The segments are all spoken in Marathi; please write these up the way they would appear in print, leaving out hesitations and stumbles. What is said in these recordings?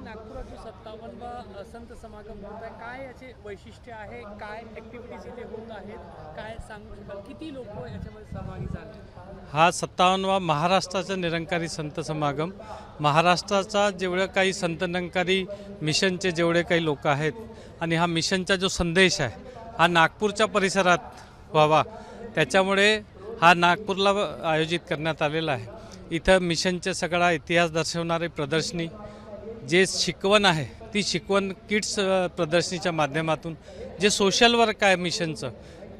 नागपुरात जो 57वा संत समागम होत आहे, काय याचे वैशिष्ट्य आहे, काय ॲक्टिव्हिटीज इथे होत आहेत, काय सांगू शकाल, किती लोक याच्यामध्ये सहभागी झाले? हा 57वा महाराष्ट्राचा निरंकारी संत समागम, महाराष्ट्राचा जेवढे काही संत निरंकारी मिशनचे जेवढे काही लोक आहेत आणि हा मिशनचा जो संदेश आहे हा नागपूरच्या परिसरात व्हावा, त्याच्यामुळे हा नागपूरला आयोजित करण्यात आलेला आहे। इथं मिशनचे सगळा इतिहास दर्शवणारी प्रदर्शनी, जे शिकवण आहे ती शिकवण किड्स प्रदर्शनीच्या माध्यमातून, जे सोशल वर्क आहे मिशनचं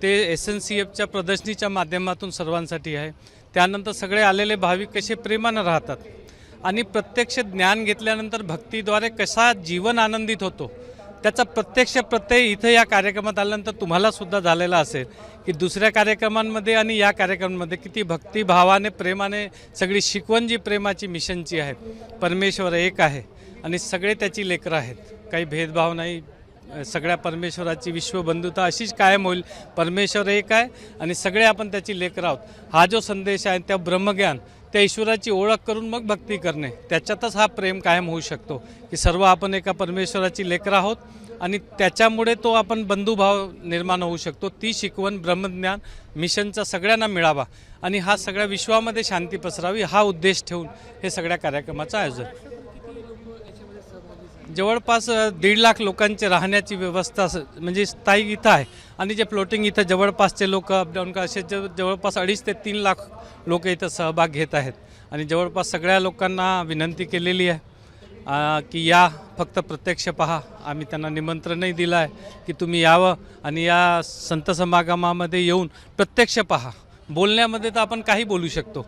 ते SNCFच्या प्रदर्शनीच्या माध्यमातून सर्वांसाठी आहे। त्यानंतर सगळे आलेले भाविक कसे प्रेमानं राहतात आणि प्रत्यक्ष ज्ञान घेतल्यानंतर भक्तीद्वारे कसा जीवन आनंदित होतो त्याचा प्रत्यक्ष प्रत्यय इथं या कार्यक्रमात आल्यानंतर तुम्हाला सुद्धा झालेला असेल की दुसऱ्या कार्यक्रमांमध्ये आणि या कार्यक्रमांमध्ये किती भक्तिभावाने प्रेमाने सगळी शिकवण जी प्रेमाची मिशनची आहे, परमेश्वर एक आहे आणि सगळे त्याची लेकरं आहेत, काही भेदभाव नाही, सगळ्या परमेश्वराची विश्वबंधुता अशीच कायम होईल। परमेश्वर एक आहे आणि सगळे आपण त्याची लेकरं आहोत, हा जो संदेश आहे त्या ब्रह्मज्ञान त्या ईश्वराची ओळख करून मग भक्ती करणे, त्याच्यातच हा प्रेम कायम होऊ शकतो की सर्व आपण एका परमेश्वराची लेकरं आहोत आणि त्याच्यामुळे तो आपण बंधुभाव निर्माण होऊ शकतो। ती शिकवण ब्रह्मज्ञान मिशनचा सगळ्यांना मिळावा आणि हा सगळ्या विश्वामध्ये शांती पसरावी हा उद्देश ठेवून हे सगळ्या कार्यक्रमाचं आयोजन। जवळपास 1.5 लाख लोकांचे राहण्याची व्यवस्था म्हणजे स्थायी इथं आहे आणि जे फ्लोटिंग इथं जवळपासचे लोक अपडाऊन का असे जवळपास 2.5 ते 3 लाख लोक इथं सहभाग घेत आहेत आणि जवळपास सगळ्या लोकांना विनंती केलेली आहे की या फक्त प्रत्यक्ष पहा। आम्ही त्यांना निमंत्रणही दिलं आहे की तुम्ही यावं आणि या संत समागमामध्ये येऊन प्रत्यक्ष पहा। बोलण्यामध्ये तर आपण काही बोलू शकतो।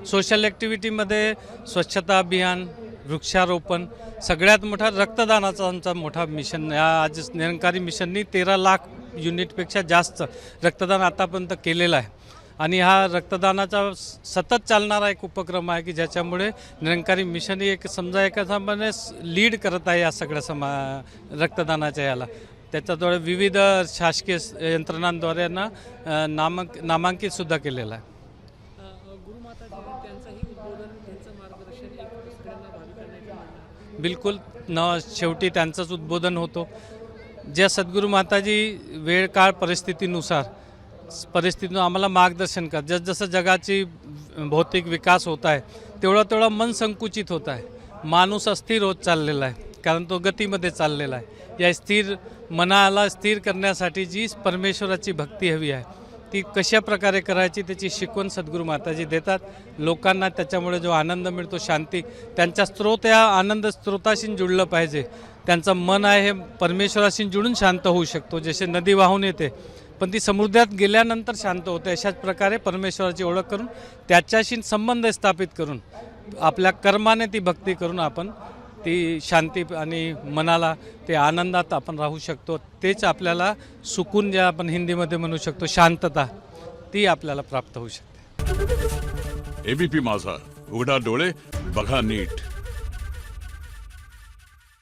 सोशल ॲक्टिव्हिटीमध्ये स्वच्छता अभियान, वृक्षारोपण, सगळ्यात मोठा रक्तदानाचा आमचा मोठा मिशन, या आज निरंकारी मिशननी 13 लाख युनिटपेक्षा जास्त रक्तदान आतापर्यंत केलेलं आहे आणि हा रक्तदानाचा सतत चालणारा एक उपक्रम आहे की ज्याच्यामुळे निरंकारी मिशन ही एक समजा एकाप्रमाणे लीड करत आहे या सगळ्या रक्तदानाच्या याला। त्याच्याद्वारे विविध शासकीय यंत्रणांद्वारे नामांकित सुद्धा केलेलं आहे। बिलकुल शेवटी त्यांचंच उद्बोधन होतो। ज्या सद्गुरू माताजी वेळ काळ परिस्थितीतून आम्हाला मार्गदर्शन करतात। जसजसं जगाची भौतिक विकास होत आहे तेवढा मन संकुचित होत आहे, माणूस अस्थिर होत चाललेला आहे कारण तो गतीमध्ये चाललेला आहे। या स्थिर मनाला स्थिर करण्यासाठी जी परमेश्वराची भक्ती हवी आहे ती कशा प्रकारे करायची त्याची शिकवण सद्गुरू माताजी देतात। लोकांना त्याच्यामुळे जो आनंद मिळतो, शांती, त्यांचा स्रोत या आनंद स्रोताशी जुळलं पाहिजे। त्यांचं मन आहे हे परमेश्वराशी जुळून शांत होऊ शकतो। जसे नदी वाहून येते पण ती समुद्रात गेल्यानंतर शांत होते, अशाच प्रकारे परमेश्वराची ओळख करून त्याच्याशी संबंध स्थापित करून आपल्या कर्माने ती भक्ती करून आपण ती शांती आणि मनाला ते आनंदात आपण राहू शकतो। तेच आपल्याला सुकून, जे आपण हिंदीमध्ये म्हणू शकतो शांतता, ती आपल्याला प्राप्त होऊ शकते। ABP माझा, उघडा डोळे बघा नीट।